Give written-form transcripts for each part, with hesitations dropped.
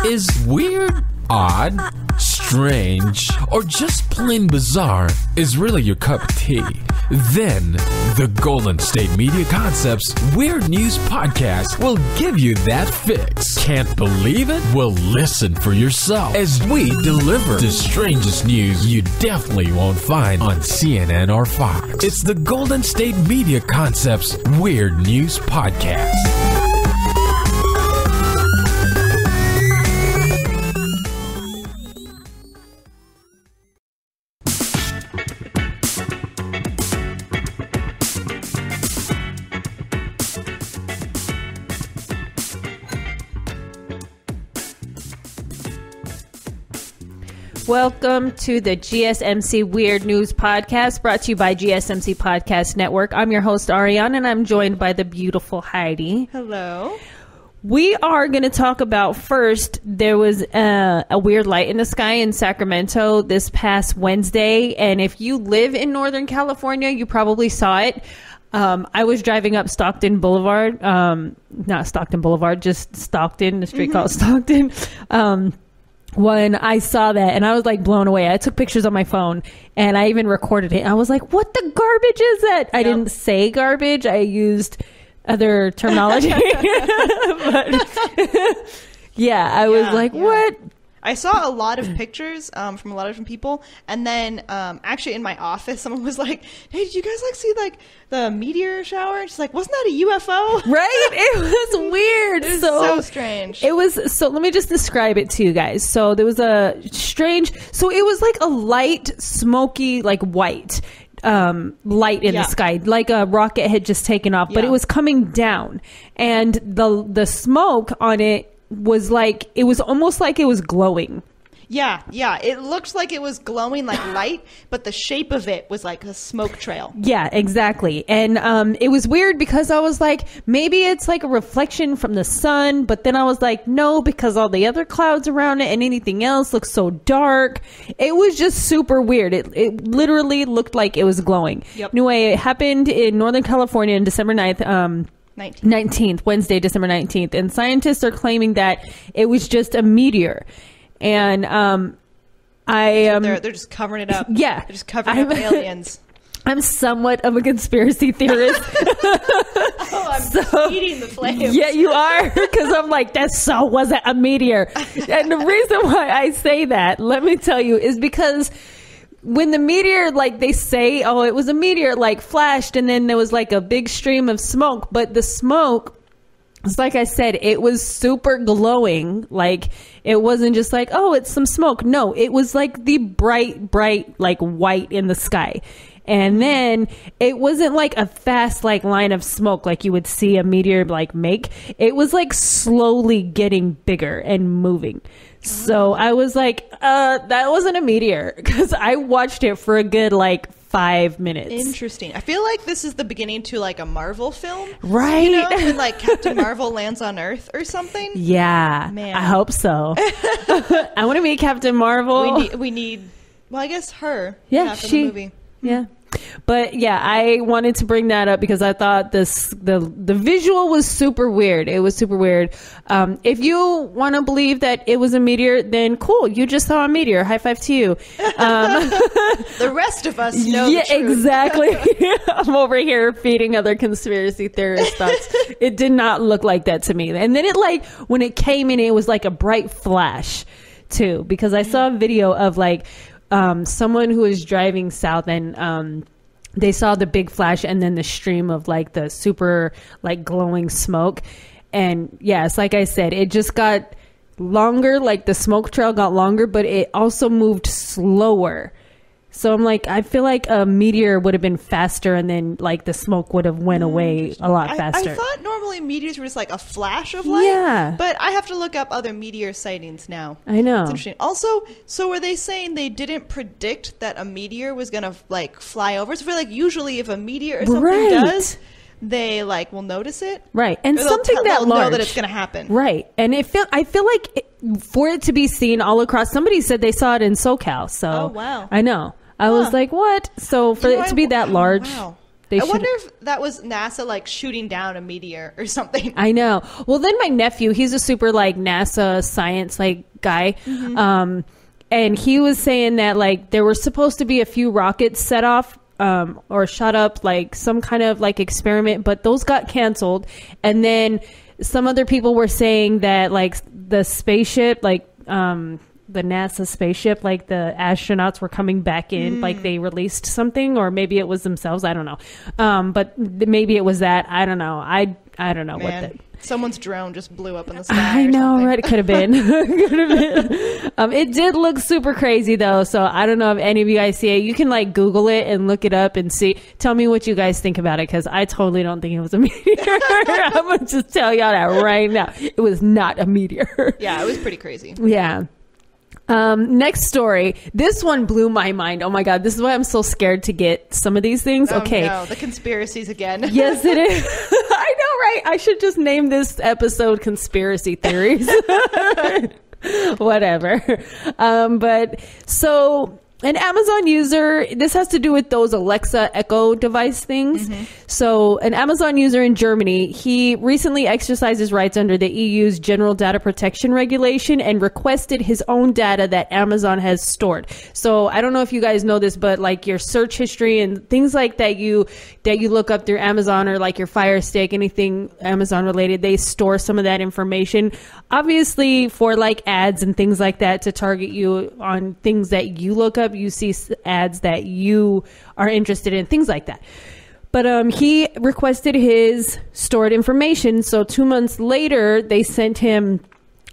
Is weird, odd, strange, or just plain bizarre is really your cup of tea? Then the Golden State Media Concepts Weird News Podcast will give you that fix. Can't believe it? Well, listen for yourself as we deliver the strangest news you definitely won't find on CNN or Fox. It's the Golden State Media Concepts Weird News Podcast. Welcome to the GSMC Weird News Podcast, brought to you by GSMC Podcast Network. I'm your host, Ariane, and I'm joined by the beautiful Heidi. Hello. We are going to talk about first, there was a weird light in the sky in Sacramento this past Wednesday, and if you live in Northern California, you probably saw it. I was driving up Stockton Boulevard, not Stockton Boulevard, just Stockton, the street called Stockton, when I saw that, and I was like blown away. I took pictures on my phone and I even recorded it. I was like, what the garbage is that? I didn't say garbage. I used other terminology. But yeah, I was like, what? I saw a lot of pictures from a lot of different people, and then actually in my office, someone was like, "Hey, did you guys see the meteor shower?" And she's like, "Wasn't that a UFO?" Right? It was weird. It was so strange. It was so. Let me just describe it to you guys. So there was a strange. So it was like a light, smoky, like white light in the sky, like a rocket had just taken off, but it was coming down, and the smoke on it was like, it was almost like it was glowing. Yeah. It looked like it was glowing like light, but the shape of it was like a smoke trail. Yeah, exactly. And it was weird because I was like, maybe it's like a reflection from the sun, but then I was like, no, because all the other clouds around it and anything else looks so dark. It was just super weird. It literally looked like it was glowing. Yep. Anyway, it happened in Northern California on December 9th. 19th, Wednesday, December 19th. And scientists are claiming that it was just a meteor. And they're just covering it up. Yeah. They're just covering up aliens. I'm somewhat of a conspiracy theorist. I'm eating the flames. Yeah, you are. Because I'm like, that wasn't a meteor. And the reason why I say that, let me tell you, is because when the meteor, like they say, oh, it was a meteor, like flashed, and then there was like a big stream of smoke. But the smoke, it's like I said, it was super glowing. Like it wasn't just like, oh, it's some smoke. No, it was like the bright, like white in the sky. And then it wasn't like a fast like line of smoke like you would see a meteor like make. It was like slowly getting bigger and moving. So I was like, that wasn't a meteor, because I watched it for a good like 5 minutes. Interesting. I feel like this is the beginning to like a Marvel film. Right. You know, when like Captain Marvel lands on Earth or something. Yeah. Man. I hope so. I want to meet Captain Marvel. We need, well, I guess her. Yeah, for the movie. Yeah. But yeah, I wanted to bring that up because I thought the visual was super weird. It was super weird. If you want to believe that it was a meteor, then cool. You just saw a meteor. High five to you. The rest of us know the truth. Exactly. I'm over here feeding other conspiracy theorist thoughts. It did not look like that to me. And then it like, when it came in, it was like a bright flash too, because I saw a video of like, someone who was driving south, and they saw the big flash and then the stream of like the super like glowing smoke. And yes, like I said, it just got longer, like the smoke trail got longer, but it also moved slower. So I'm like, I feel like a meteor would have been faster, and then like the smoke would have went away a lot faster. I thought normally meteors were just like a flash of light. Yeah. But I have to look up other meteor sightings now. I know. It's interesting. Also, so were they saying they didn't predict that a meteor was going to like fly over? So I feel like usually if a meteor or something does, they like will notice it. Right. And something that large. Know that it's going to happen. Right. And I feel like for it to be seen all across, somebody said they saw it in SoCal. So oh, wow. I know. I was like, what? So for it to be that large. Wow. I wonder if that was NASA like shooting down a meteor or something. I know. Well, then my nephew, he's a super like NASA science like guy. And he was saying that like there were supposed to be a few rockets set off or shot up, like some kind of like experiment, but those got canceled. And then some other people were saying that like the spaceship, like the NASA spaceship, like the astronauts were coming back in, like they released something, or maybe it was themselves. I don't know. But maybe it was that. I don't know. I don't know. Man, what the... Someone's drone just blew up in the sky. I know, something. right? It could have been. It did look super crazy though. So I don't know if any of you guys see it. You can like Google it and look it up and see. Tell me what you guys think about it, because I totally don't think it was a meteor. I'm going to just tell y'all that right now. It was not a meteor. Yeah, it was pretty crazy. Yeah. Next story. This one blew my mind. Oh my God. This is why I'm so scared to get some of these things. Okay. No, the conspiracies again. Yes, it is. I know, right? I should just name this episode Conspiracy Theories. Whatever. But so an Amazon user, this has to do with those Alexa Echo device things. So an Amazon user in Germany, he recently exercised his rights under the EU's General Data Protection Regulation and requested his own data that Amazon has stored. So I don't know if you guys know this, but like your search history and things like that you look up through Amazon, or like your Fire Stick, anything Amazon related, they store some of that information, obviously for like ads and things like that, to target you on things that you look up. You see ads that you are interested in, things like that. But he requested his stored information. So 2 months later, they sent him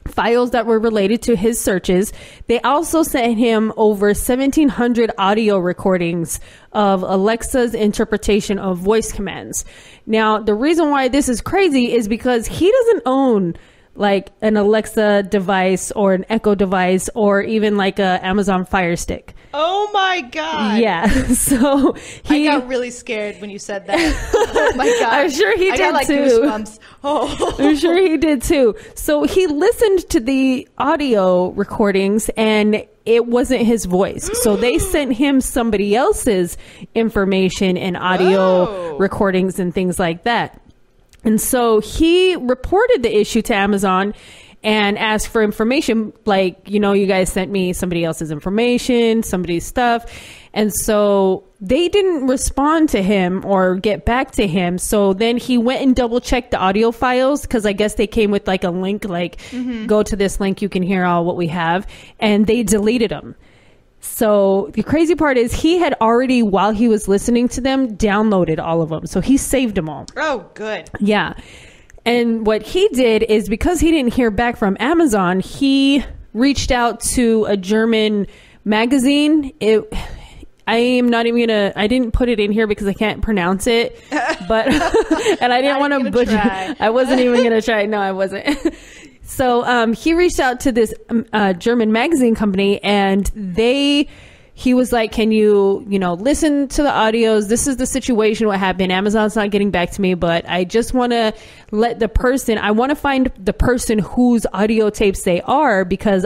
files that were related to his searches. They also sent him over 1,700 audio recordings of Alexa's interpretation of voice commands. Now, the reason why this is crazy is because he doesn't own like an Alexa device or an Echo device or even like a Amazon Fire Stick. Oh my God. Yeah. So I got really scared when you said that. Oh my God. I'm sure he did I got like too. goosebumps. Oh. I'm sure he did too. So he listened to the audio recordings and it wasn't his voice. So they sent him somebody else's information and audio recordings and things like that. And so he reported the issue to Amazon and asked for information. Like, you know, you guys sent me somebody else's information, somebody's stuff. And so they didn't respond to him or get back to him. So then he went and double checked the audio files, because I guess they came with like a link, like go to this link, you can hear all what we have. And they deleted them. So the crazy part is he had already, while he was listening to them, downloaded all of them. So he saved them all. Oh, good. Yeah. And what he did is, because he didn't hear back from Amazon, he reached out to a German magazine. I am not even gonna, I didn't put it in here because I can't pronounce it, but, and I didn't want to butcher. I wasn't even going to try. No, I wasn't. So he reached out to this German magazine company, and he was like, can you listen to the audios? This is the situation, what happened. Amazon's not getting back to me, but I just want to I want to find the person whose audio tapes they are, because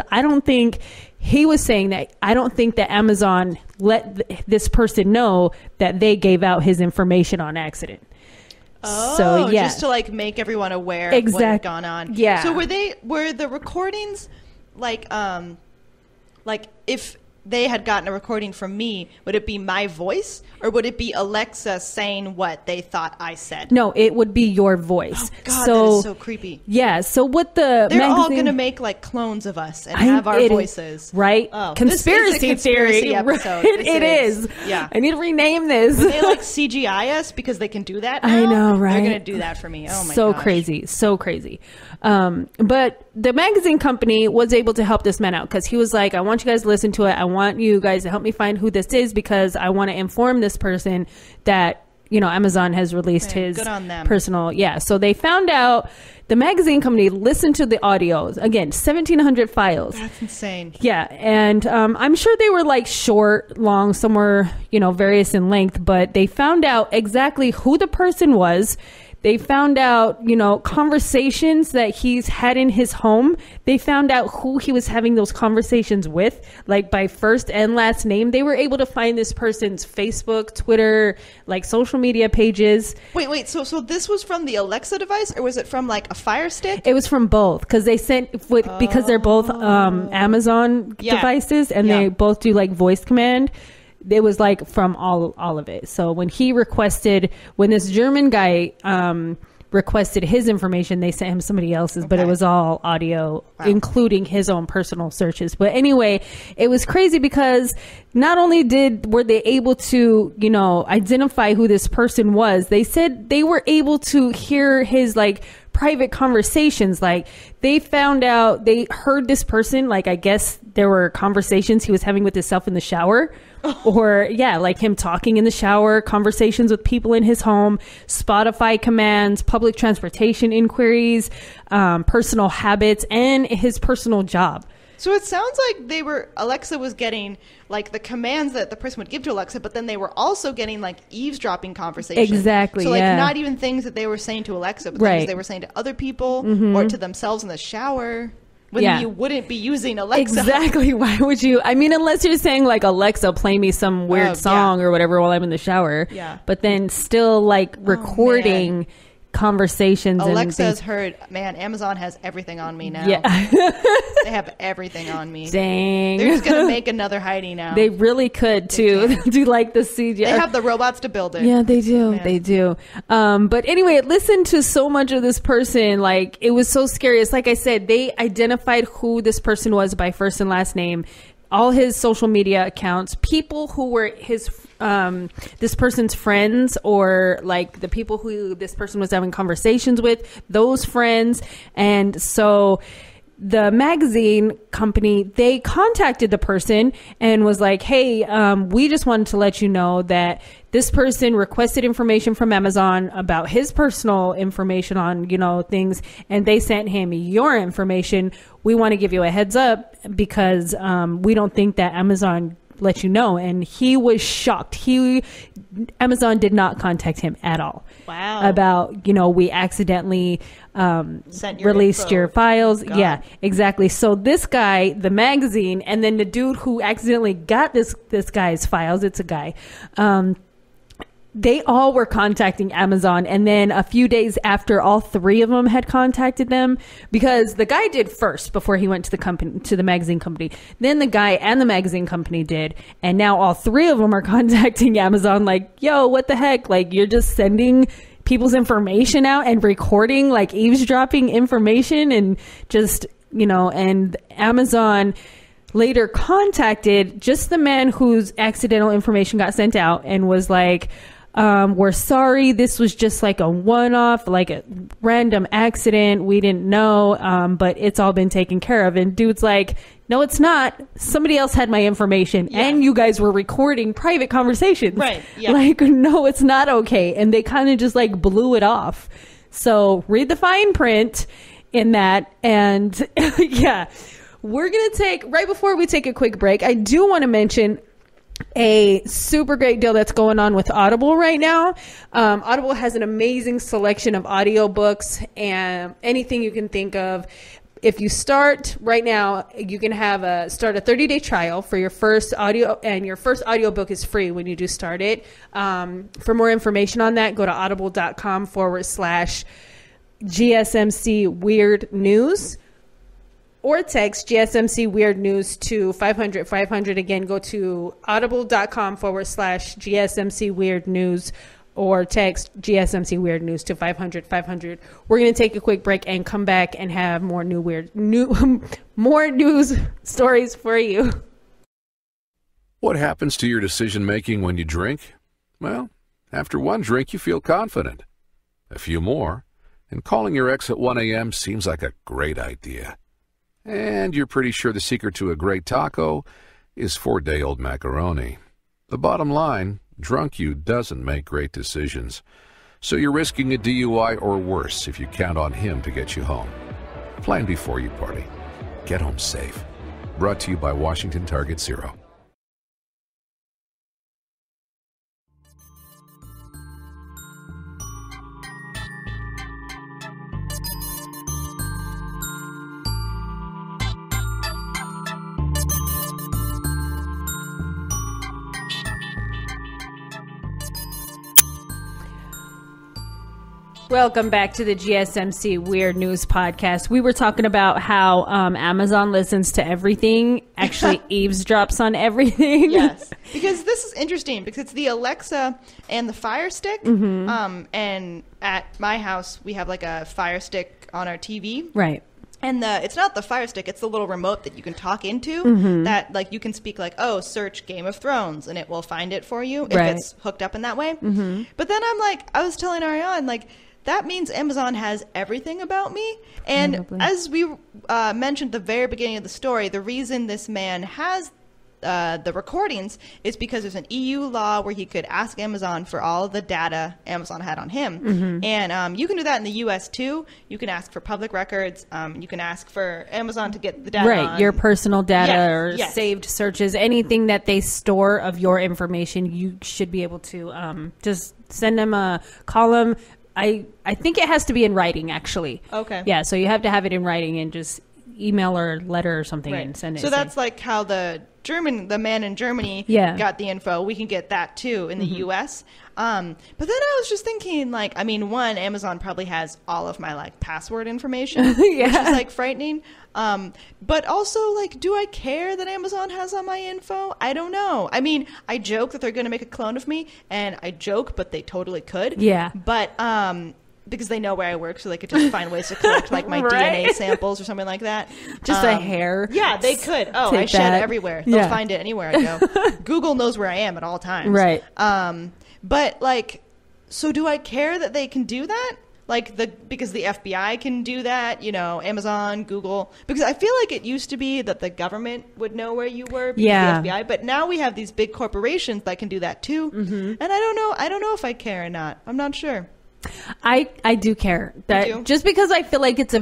he was saying that I don't think that Amazon let this person know that they gave out his information on accident. Oh, so, yeah. Just to like make everyone aware of what had gone on. Yeah. So were the recordings like if they had gotten a recording from me, would it be my voice, or would it be Alexa saying what they thought I said? No, it would be your voice. Oh God, that is so creepy. Yeah. So what they're all going to make like clones of us and have our voices, right? Oh, conspiracy theory episode. It is. Yeah. I need to rename this. When they like CGI us because they can do that now, I know, right? They're going to do that for me. Oh my so gosh. crazy, so crazy. But the magazine company was able to help this man out, because he was like, I want you guys to listen to it. I want you guys to help me find who this is, because I want to inform this person that, Amazon has released his good on them. personal. Yeah. So they found out, the magazine company listened to the audios. Again, 1,700 files. That's insane. Yeah. And I'm sure they were like short, long, somewhere, various in length, but they found out exactly who the person was. They found out, you know, conversations that he's had in his home. They found out who he was having those conversations with, like by first and last name. They were able to find this person's Facebook, Twitter, like social media pages. Wait. So this was from the Alexa device, or was it from like a Fire Stick? It was from both, because they sent because they're both Amazon devices, and they both do like voice command. It was like from all of it. So when this German guy requested his information, they sent him somebody else's, but it was all audio, including his own personal searches. But anyway, it was crazy because not only were they able to, you know, identify who this person was, they said they were able to hear his like private conversations. Like they heard this person, like I guess there were conversations he was having with himself in the shower. Or like him talking in the shower, conversations with people in his home, Spotify commands, public transportation inquiries, personal habits, and his personal job. So it sounds like Alexa was getting like the commands that the person would give to Alexa, but then they were also getting like eavesdropping conversations. Exactly. So like not even things that they were saying to Alexa, but things they were saying to other people or to themselves in the shower. When you wouldn't be using Alexa. Exactly. Why would you? I mean, unless you're saying like, Alexa, play me some weird song or whatever while I'm in the shower. Yeah. But then still like recording conversations. Alexa has heard, man, Amazon has everything on me now. Yeah. They have everything on me. Dang. They're just going to make another Heidi now. They really could too. Do like the CGI. They have the robots to build it. Yeah, they do. Man. They do. But anyway, listen to so much of this person. Like, it was so scary. It's like I said, they identified who this person was by first and last name, all his social media accounts, people who were this person's friends, or like the people who this person was having conversations with, those friends. And so the magazine company, they contacted the person and was like, hey, we just wanted to let you know that this person requested information from Amazon about his personal information on, you know, things, and they sent him your information. We want to give you a heads up because we don't think that Amazon let you know. And he was shocked. Amazon did not contact him at all. Wow. About, you know, we accidentally released your files. God. Yeah, exactly. So this guy, the magazine, and then the dude who accidentally got this guy's files, it's a guy, they all were contacting Amazon. And then a few days after, all three of them had contacted them, because the guy did first before he went to the magazine company. Then the guy and the magazine company did. And now all three of them are contacting Amazon like, yo, what the heck? Like, you're just sending people's information out and recording, like eavesdropping information, and just, you know, and Amazon later contacted just the man whose accidental information got sent out and was like, we're sorry, this was just like a one-off, like a random accident, we didn't know, but it's all been taken care of. And dude's like, no, it's not, somebody else had my information, and you guys were recording private conversations, right? Like, no, it's not okay. And they kind of just like blew it off. So read the fine print in that. And we're gonna take, right before we take a quick break, I do want to mention a super great deal that's going on with Audible right now. Audible has an amazing selection of audiobooks and anything you can think of. If you start right now, you can start a 30-day trial for your first audio, and your first audiobook is free when you do start it. For more information on that, go to audible.com/GSMC Weird News. Or text GSMC Weird News to 500 500. Again, go to audible.com/GSMC Weird News, or text GSMC Weird News to 500 500. We're going to take a quick break and come back and have more more news stories for you. What happens to your decision making when you drink? Well, after one drink, you feel confident. A few more, and calling your ex at 1 a.m. seems like a great idea. And you're pretty sure the secret to a great taco is 4-day-old macaroni. The bottom line, drunk you doesn't make great decisions. So you're risking a DUI or worse if you count on him to get you home. Plan before you party. Get home safe. Brought to you by Washington Target Zero. Welcome back to the GSMC Weird News Podcast. We were talking about how Amazon listens to everything, actually eavesdrops on everything. Yes, because this is interesting because it's the Alexa and the Fire Stick. And at my house, we have like a Fire Stick on our TV. Right. And it's not the Fire Stick, it's the little remote that you can talk into that like you can speak like, oh, search Game of Thrones and it will find it for you if it's hooked up in that way. But then I'm like, I was telling Ariane, like, that means Amazon has everything about me. And as we mentioned at the very beginning of the story, the reason this man has the recordings is because there's an EU law where he could ask Amazon for all of the data Amazon had on him. And you can do that in the US too. You can ask for public records. You can ask for Amazon to get the data on your personal data or saved searches, anything that they store of your information. You should be able to just send them a column. I think it has to be in writing, actually. Okay. Yeah, so you have to have it in writing and just email or letter or something and send it. So that's like how the man in Germany got the info. We can get that too in the US. But then I was just thinking, like, I mean, one, Amazon probably has all of my like password information, which is like frightening. But also, like, do I care that Amazon has all my info? I don't know. I mean, I joke that they're going to make a clone of me, and I joke, but they totally could. Yeah. But because they know where I work, so they could just find ways to collect like my DNA samples or something like that. Just a hair. Yeah, they could. Oh, I shed everywhere. They'll find it anywhere I go. Google knows where I am at all times. Right. But like, so do I care that they can do that? Like because the FBI can do that, you know, Amazon, Google, because I feel like it used to be that the government would know where you were because of the FBI, but now we have these big corporations that can do that too. And I don't know if I care or not. I'm not sure. I do care that just because I feel like it's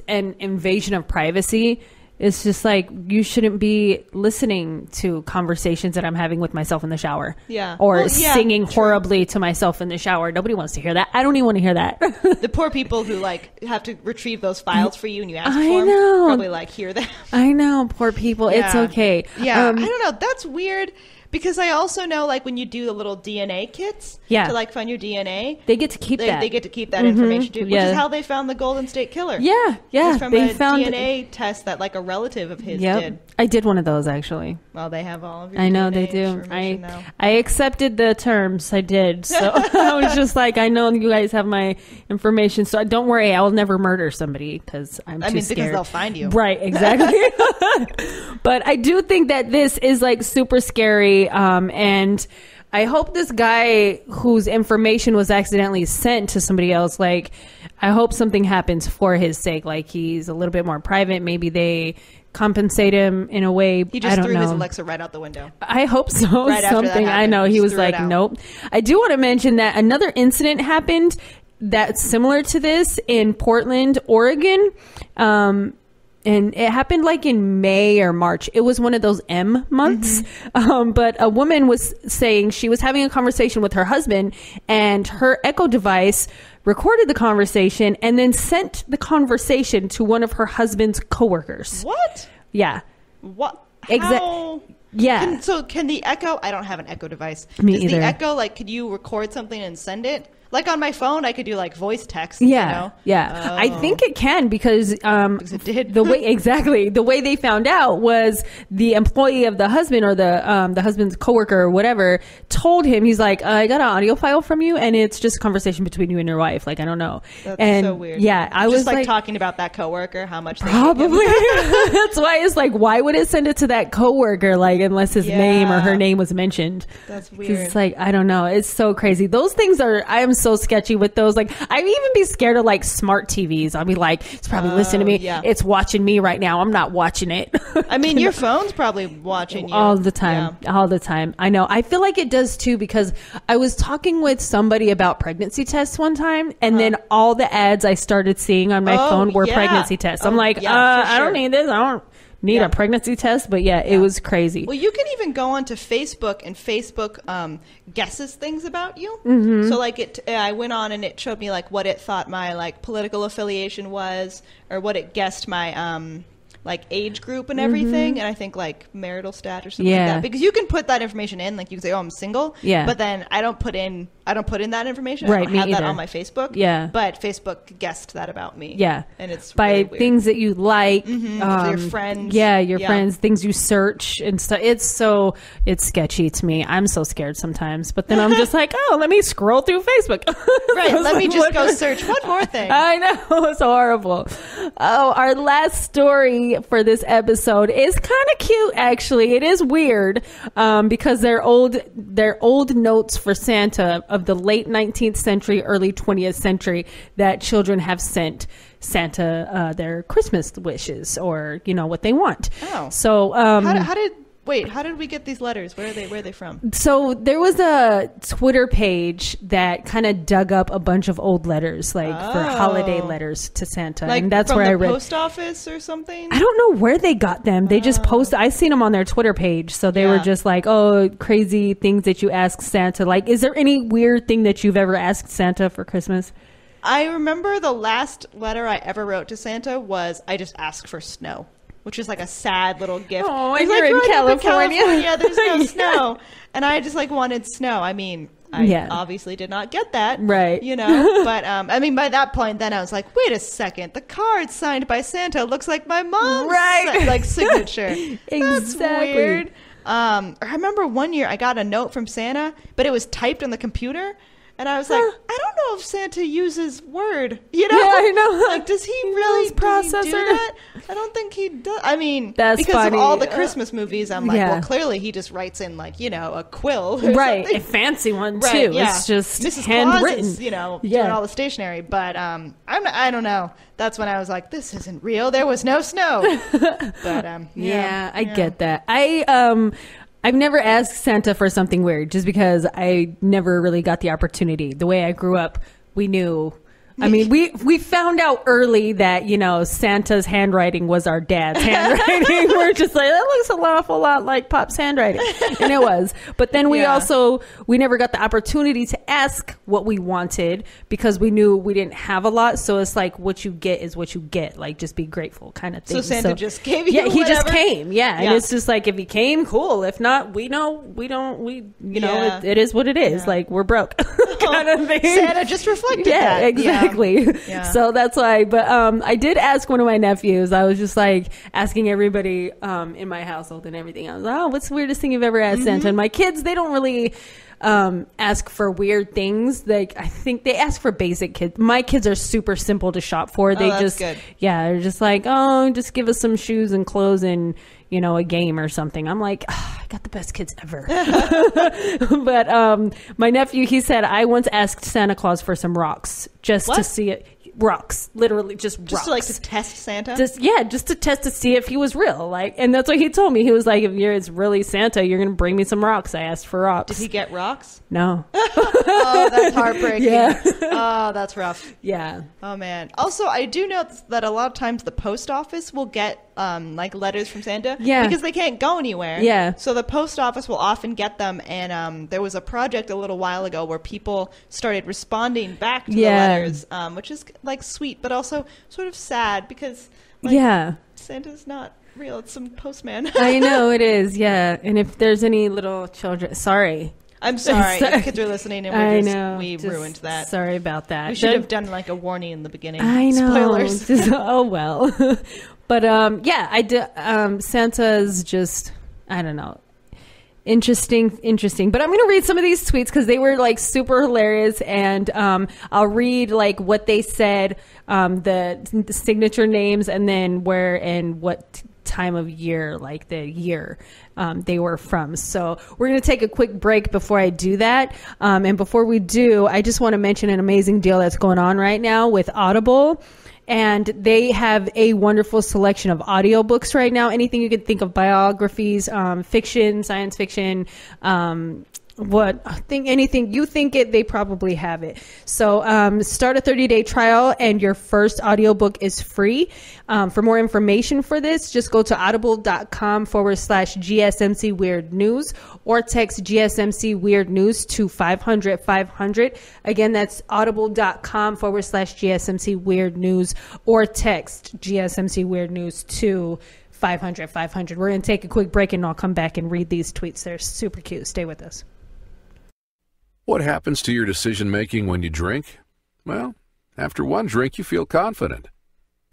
an invasion of privacy. It's just like you shouldn't be listening to conversations that I'm having with myself in the shower. Yeah. Or singing horribly to myself in the shower. Nobody wants to hear that. I don't even want to hear that. The poor people who like have to retrieve those files for you and you ask for them probably like hear them. I know. Poor people. Yeah. It's okay. Yeah. I don't know. That's weird. Because I also know, like, when you do the little DNA kits to, like, find your DNA. They get to keep that. They get to keep that information, too. Which is how they found the Golden State Killer. Yeah, yeah. It was from a DNA test that, like, a relative of his did. I did one of those, actually. Well, they have all of your I know DNA they do. now. I accepted the terms. I did. So I was just like, I know you guys have my information. So don't worry. I will never murder somebody because I'm too scared. Because they'll find you. Right, exactly. But I do think that this is, like, super scary. And I hope this guy whose information was accidentally sent to somebody else, like, I hope something happens for his sake. Like, he's a little bit more private. Maybe they compensate him in a way. He just threw his Alexa right out the window. I hope so. Right something. I know. He was like, nope. I do want to mention that another incident happened that's similar to this in Portland, Oregon. And it happened like in May or March. It was one of those M months. But a woman was saying she was having a conversation with her husband and her Echo device recorded the conversation and then sent the conversation to one of her husband's coworkers. What? Yeah. What? Exactly. Yeah. Can the Echo, I don't have an Echo device. Me either. The Echo, like, could you record something and send it? Like on my phone, I could do like voice text. Yeah, you know? Yeah. I think it can because it did. the way they found out was the employee of the husband or the husband's coworker or whatever told him, he's like, I got an audio file from you and it's just a conversation between you and your wife. Like, I don't know. That's so weird. Yeah, I was just like talking about that coworker, how much they probably. That's why it's like, why would it send it to that coworker? Like, unless his name or her name was mentioned. That's weird. It's like, I don't know. It's so crazy. Those things I am so sketchy with those. Like, I'd even be scared of like smart TVs. I'll be like, it's probably listening to me. Yeah. It's watching me right now. I'm not watching it. I mean, your phone's probably watching you all the time. Yeah. All the time. I know. I feel like it does too because I was talking with somebody about pregnancy tests one time, and then all the ads I started seeing on my phone were pregnancy tests. I'm like, I don't need this. I don't need a pregnancy test, but it was crazy. Well, you can even go onto Facebook and Facebook guesses things about you. So like I went on and it showed me like what it thought my like political affiliation was, or what it guessed my like age group and everything, and I think like marital status or something like that, because you can put that information in, like you can say, oh, I'm single, but then I don't I don't put in that information. Right, I don't me have that either. on my Facebook. Yeah. But Facebook guessed that about me. Yeah. And it's by really weird. things that you like. Your friends. Yeah, your friends, things you search and stuff. It's sketchy to me. I'm so scared sometimes. But then I'm just like, oh, let me scroll through Facebook. Right, let me just go search one more thing. I know, it's horrible. Oh, our last story for this episode is kind of cute, actually. It is weird because they're old notes for Santa of the late 19th century, early 20th century that children have sent Santa their Christmas wishes or, what they want. Oh. So, how did we get these letters? Where are they from? So there was a Twitter page that kind of dug up a bunch of old letters, like for holiday letters to Santa. Like and that's from where the I read post office or something? I don't know where they got them. They just posted. I seen them on their Twitter page. So they were just like, oh, crazy things that you ask Santa. Like, is there any weird thing that you've ever asked Santa for Christmas? I remember the last letter I ever wrote to Santa was, I just asked for snow, which is like a sad little gift. Oh, It's and like, you're in growing up California. there's no snow. And I just wanted snow. I mean, I obviously did not get that. Right. But by that point, then I was like, wait a second. The card signed by Santa looks like my mom's signature. Exactly. That's weird. I remember one year I got a note from Santa, but it was typed on the computer. And I was like, I don't know if Santa uses Word. Yeah, I know. Like, does he really do that? I don't think he does. I mean, that's because funny. of all the Christmas movies, I'm like, well, clearly he just writes in a quill, or right? something. A fancy one too. Right, yeah. It's just Mrs. handwritten. Claus is, doing all the stationery. But I don't know. That's when I was like, this isn't real. There was no snow. But I get that. I've never asked Santa for something weird just because I never really got the opportunity. The way I grew up, we knew. I mean, we found out early that, Santa's handwriting was our dad's handwriting. We're just like, that looks an awful lot like Pop's handwriting. And it was. But then we never got the opportunity to ask what we wanted because we knew we didn't have a lot. So it's like, what you get is what you get. Like, just be grateful kind of thing. So Santa just gave you he just whatever? came. Yeah. And it's just like, if he came, cool. If not, it is what it is. Like, we're broke kind of thing. Santa just reflected that. Exactly. Yeah. So that's why. But I did ask one of my nephews. I was just like asking everybody in my household and everything. I was like, oh, what's the weirdest thing you've ever asked Santa? And my kids, they don't really ask for weird things. Like, I think they ask for basic kids. My kids are super simple to shop for. They that's just good. they're just like, oh, just give us some shoes and clothes and a game or something. I'm like, I got the best kids ever. But my nephew, he said, I once asked Santa Claus for some rocks just to see it. Rocks, literally just rocks. To test Santa. Just to test to see if he was real. Like, and that's what he told me. He was like, if it's really Santa, you're gonna bring me some rocks. I asked for rocks. Did he get rocks? No. Oh, that's heartbreaking. Yeah. Oh, that's rough. Yeah. Oh man. Also, I do know that a lot of times the post office will get letters from Santa. Yeah. Because they can't go anywhere. Yeah. So the post office will often get them, and there was a project a little while ago where people started responding back to the letters, which is like sweet, but also sort of sad because Santa's not real. It's some postman. I know it is. Yeah. And if there's any little children, sorry. I'm sorry if kids are listening and we ruined that. Sorry about that. We should have done like a warning in the beginning. I know. Spoilers. Oh well. But I did. Santa's just, I don't know. Interesting. But I'm going to read some of these tweets because they were like super hilarious, and I'll read like what they said, the signature names, and then where and what time of year, like the year they were from. So we're going to take a quick break before I do that. And before we do, I just want to mention an amazing deal that's going on right now with Audible. And they have a wonderful selection of audiobooks right now. Anything you could think of, biographies, fiction, science fiction, anything you think it, they probably have it. So start a 30-day trial and your first audiobook is free. For more information for this, just go to audible.com/GSMC Weird News or text GSMC Weird News to 500-500. Again, that's audible.com/GSMC Weird News or text GSMC Weird News to 500-500. We're going to take a quick break and I'll come back and read these tweets. They're super cute. Stay with us. What happens to your decision making when you drink? Well, after one drink, you feel confident.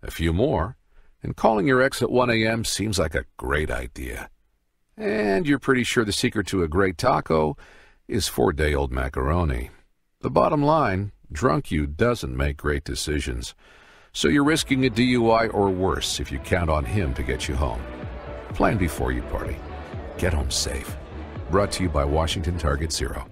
A few more, and calling your ex at 1 a.m. seems like a great idea. And you're pretty sure the secret to a great taco is 4-day-old macaroni. The bottom line, drunk you doesn't make great decisions. So you're risking a DUI or worse if you count on him to get you home. Plan before you party. Get home safe. Brought to you by Washington Target Zero.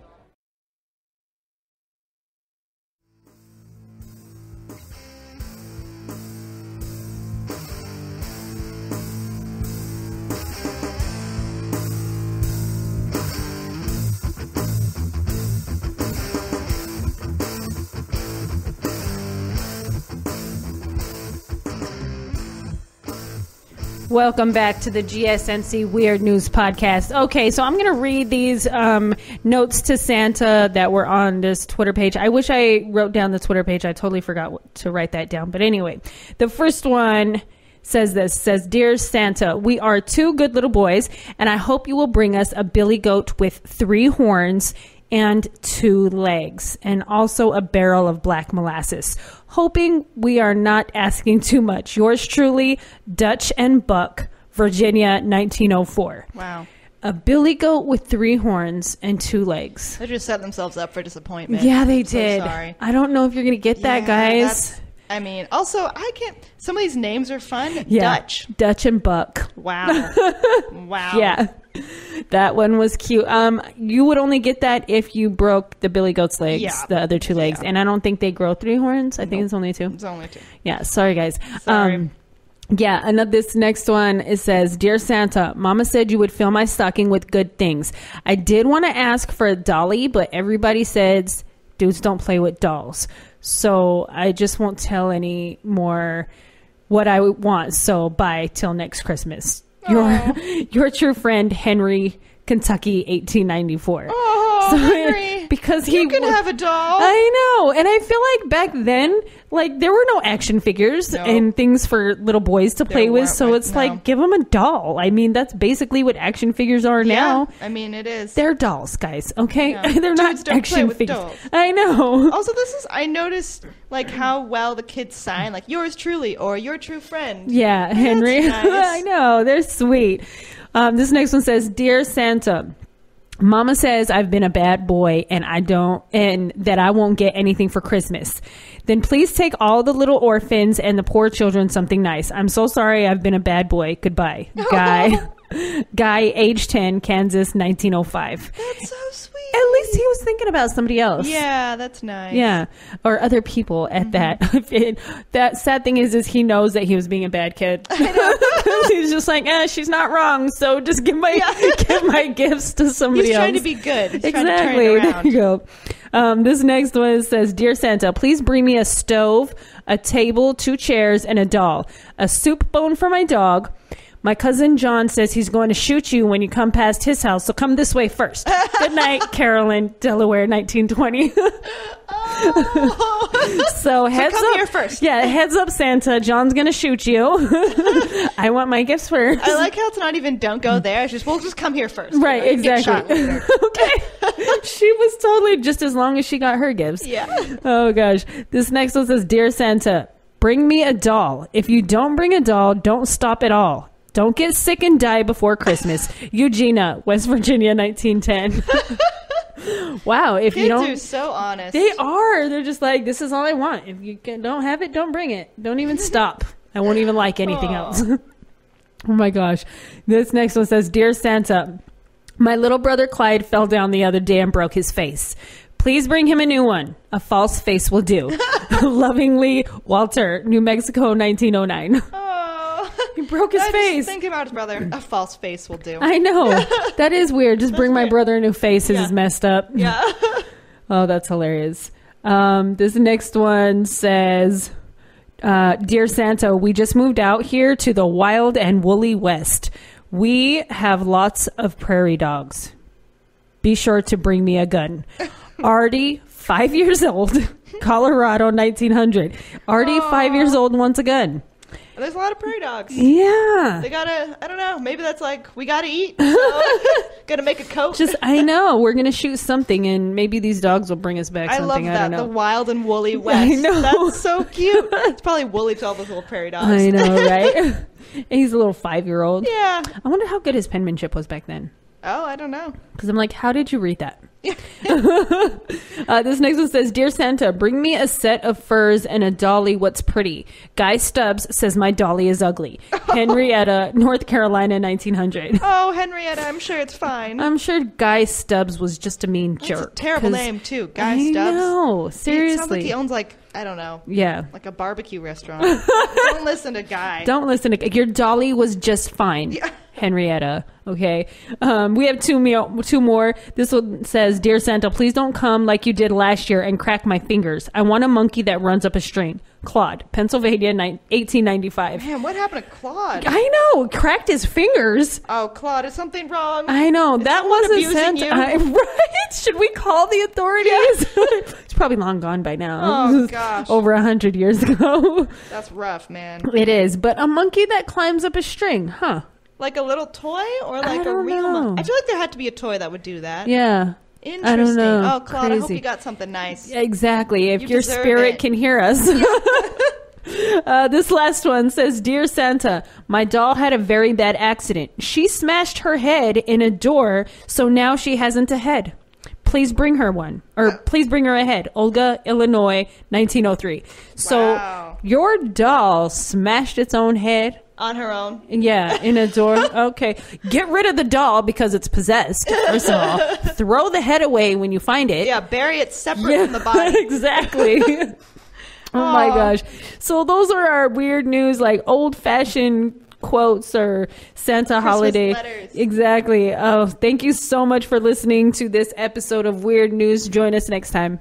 Welcome back to the GSMC Weird News Podcast. Okay, so I'm going to read these notes to Santa that were on this Twitter page. I wish I wrote down the Twitter page. I totally forgot to write that down. But anyway, the first one says this, says, Dear Santa, we are 2 good little boys, and I hope you will bring us a billy goat with 3 horns and 2 legs, and also a barrel of black molasses. Hoping we are not asking too much. Yours truly, Dutch and Buck, Virginia, 1904. Wow. A billy goat with 3 horns and 2 legs. They just set themselves up for disappointment. Yeah, they I'm so did. sorry. I don't know if you're going to get that, guys. I mean, also, I can't. Some of these names are fun. Yeah. Dutch and Buck. Wow. Wow. Yeah. That one was cute. You would only get that if you broke the billy goat's legs, the other 2 legs. And I don't think they grow 3 horns. I think it's only 2. It's only 2. Yeah. Sorry, guys. Sorry. This next one, it says, Dear Santa, Mama said you would fill my stocking with good things. I did want to ask for a dolly, but everybody says dudes don't play with dolls. So I just won't tell any more what I want. So bye till next Christmas. Your true friend, Henry, Kentucky, 1894. Oh, so, Henry. Because you can have a doll. I know. And I feel like back then, like, there were no action figures and things for little boys to play with. So it's like, give them a doll. I mean, that's basically what action figures are now. I mean, it is. They're dolls, guys. Okay? Yeah. They're Dudes not don't action play with figures. dolls. I know. Also, I noticed, like, how well the kids sign, like, yours truly or your true friend. Yeah, Henry. Nice. I know. They're sweet. This next one says, Dear Santa, Mama says I've been a bad boy and that I won't get anything for Christmas. Then please take all the little orphans and the poor children something nice. I'm so sorry I've been a bad boy. Goodbye. Guy, age 10, Kansas, 1905. That's so sweet. At least he was thinking about somebody else. Yeah, that's nice. Yeah. Or other people at that. That sad thing is he knows that he was being a bad kid. I know. He's just like, she's not wrong. So just give my gifts to somebody else. He's trying to be good. He's exactly. trying to turn it around. There you go. This next one says, Dear Santa, please bring me a stove, a table, 2 chairs, and a doll. A soup bone for my dog. My cousin John says he's going to shoot you when you come past his house, so come this way first. Good night, Carolyn, Delaware, 1920. So heads come up here first. Yeah, heads up, Santa. John's going to shoot you. I want my gifts first. I like how it's not even don't go there. It's just, we'll just come here first. Right, exactly. Okay. She was totally just as long as she got her gifts. Yeah. Oh, gosh. This next one says, Dear Santa, bring me a doll. If you don't bring a doll, don't stop at all. Don't get sick and die before Christmas. Eugenia, West Virginia, 1910. Wow. If Kids you don't, are so honest. They are. They're just like, this is all I want. If you don't have it, don't bring it. Don't even stop. I won't even like anything else. Oh my gosh. This next one says, Dear Santa, my little brother Clyde fell down the other day and broke his face. Please bring him a new one. A false face will do. Lovingly, Walter, New Mexico, 1909. He broke his face. Just think about his brother. A false face will do. I know. That is weird. Just bring my brother a new face. His is messed up. Yeah. Oh, that's hilarious. This next one says, Dear Santa, we just moved out here to the wild and woolly West. We have lots of prairie dogs. Be sure to bring me a gun. Artie, 5 years old, Colorado, 1900. Artie, 5 years old, wants a gun. There's a lot of prairie dogs. Yeah. They gotta, I don't know, maybe that's like, we gotta eat. So gotta make a coat. I know. We're going to shoot something and maybe these dogs will bring us back I something. love that. I don't know. The wild and woolly West. I know. That's so cute. It's probably woolly to all those little prairie dogs. I know, right? And he's a little 5-year-old. Yeah. I wonder how good his penmanship was back then. Oh, I don't know. Because I'm like, how did you read that? This next one says, Dear Santa, bring me a set of furs and a dolly. What's pretty? Guy Stubbs says my dolly is ugly. Henrietta, North Carolina, 1900. Oh, Henrietta, I'm sure it's fine. I'm sure Guy Stubbs was just a mean That's jerk. a terrible name, too. Guy Stubbs. I know. Seriously. It sounds like he owns, like, I don't know. Yeah. Like a barbecue restaurant. Don't listen to Guy. Don't listen to... Your dolly was just fine. Yeah. Henrietta. Okay. We have two more. This one says, Dear Santa, please don't come like you did last year and crack my fingers. I want a monkey that runs up a string. Claude, Pennsylvania, 1895. Man, what happened to Claude? I know. Cracked his fingers. Oh, Claude, is something wrong? I know. That wasn't abusing Santa. you? Right? Should we call the authorities? It's probably long gone by now. Oh, gosh. Over 100 years ago. That's rough, man. It is. But a monkey that climbs up a string. Huh. Like a little toy or like a don't real know. monkey? I feel like there had to be a toy that would do that. Yeah. Interesting. I don't know. Oh, Claude, I hope Crazy. you got something nice. Exactly. If You your deserve spirit it. can hear us. This last one says, Dear Santa, my doll had a very bad accident. She smashed her head in a door, so now she hasn't a head. Please bring her one. Or please bring her a head. Olga, Illinois, 1903. So Wow. your doll smashed its own head. On her own. Yeah, in a door. Okay. Get rid of the doll because it's possessed, first of all. Throw the head away when you find it. Yeah, bury it separate from the body. Exactly. Oh my gosh. So those are our weird news, like old-fashioned quotes or Santa holiday. letters. Exactly. Oh, thank you so much for listening to this episode of Weird News. Join us next time.